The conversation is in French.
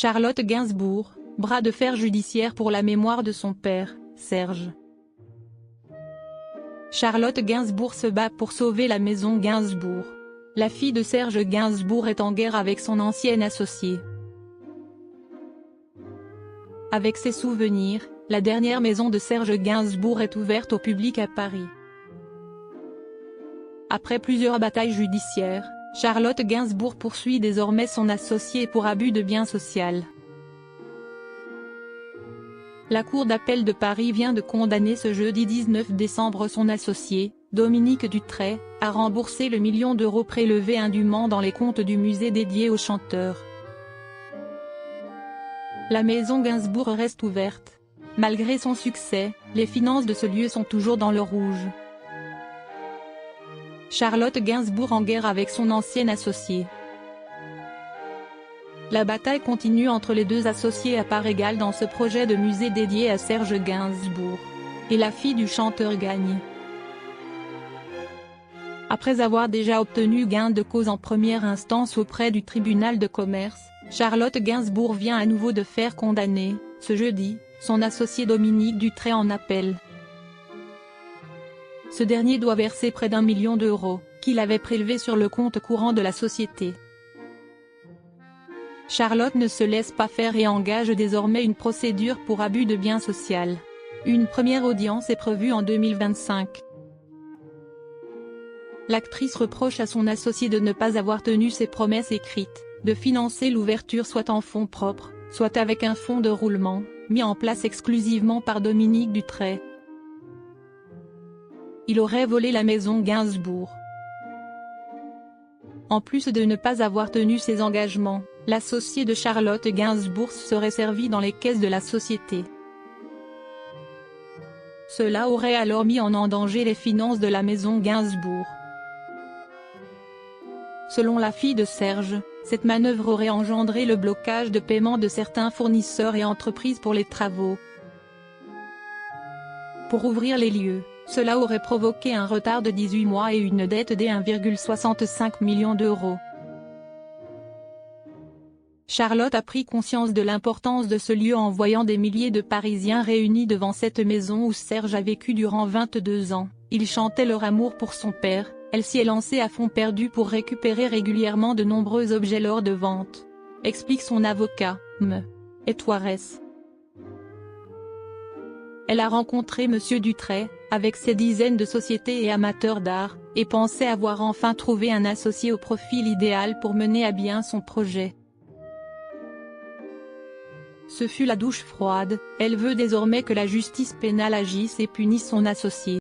Charlotte Gainsbourg, bras de fer judiciaire pour la mémoire de son père, Serge. Charlotte Gainsbourg se bat pour sauver la maison Gainsbourg. La fille de Serge Gainsbourg est en guerre avec son ancien associé. Avec ses souvenirs, la dernière maison de Serge Gainsbourg est ouverte au public à Paris. Après plusieurs batailles judiciaires, Charlotte Gainsbourg poursuit désormais son associé pour abus de biens social. La Cour d'appel de Paris vient de condamner ce jeudi 19 décembre son associé, Dominique Dutray, à rembourser le million d'euros prélevés indûment dans les comptes du musée dédié au chanteur. La maison Gainsbourg reste ouverte. Malgré son succès, les finances de ce lieu sont toujours dans le rouge. Charlotte Gainsbourg en guerre avec son ancien associé. La bataille continue entre les deux associés à part égale dans ce projet de musée dédié à Serge Gainsbourg. Et la fille du chanteur gagne. Après avoir déjà obtenu gain de cause en première instance auprès du tribunal de commerce, Charlotte Gainsbourg vient à nouveau de faire condamner, ce jeudi, son associé Dominique Dutray en appel. Ce dernier doit verser près d'1 million d'euros, qu'il avait prélevé sur le compte courant de la société. Charlotte ne se laisse pas faire et engage désormais une procédure pour abus de biens social. Une première audience est prévue en 2025. L'actrice reproche à son associé de ne pas avoir tenu ses promesses écrites, de financer l'ouverture soit en fonds propres, soit avec un fonds de roulement, mis en place exclusivement par Dominique Dutray. Il aurait volé la maison Gainsbourg. En plus de ne pas avoir tenu ses engagements, l'associé de Charlotte Gainsbourg serait servi dans les caisses de la société. Cela aurait alors mis en danger les finances de la maison Gainsbourg. Selon la fille de Serge, cette manœuvre aurait engendré le blocage de paiement de certains fournisseurs et entreprises pour les travaux. Pour ouvrir les lieux, cela aurait provoqué un retard de 18 mois et une dette de 1,65 million d'euros. Charlotte a pris conscience de l'importance de ce lieu en voyant des milliers de Parisiens réunis devant cette maison où Serge a vécu durant 22 ans. Ils chantaient leur amour pour son père, elle s'y est lancée à fond perdu pour récupérer régulièrement de nombreux objets lors de ventes. Explique son avocat, M. Etouares. Elle a rencontré M. Dutray, avec ses dizaines de sociétés et amateurs d'art, et pensait avoir enfin trouvé un associé au profil idéal pour mener à bien son projet. Ce fut la douche froide, elle veut désormais que la justice pénale agisse et punisse son associé.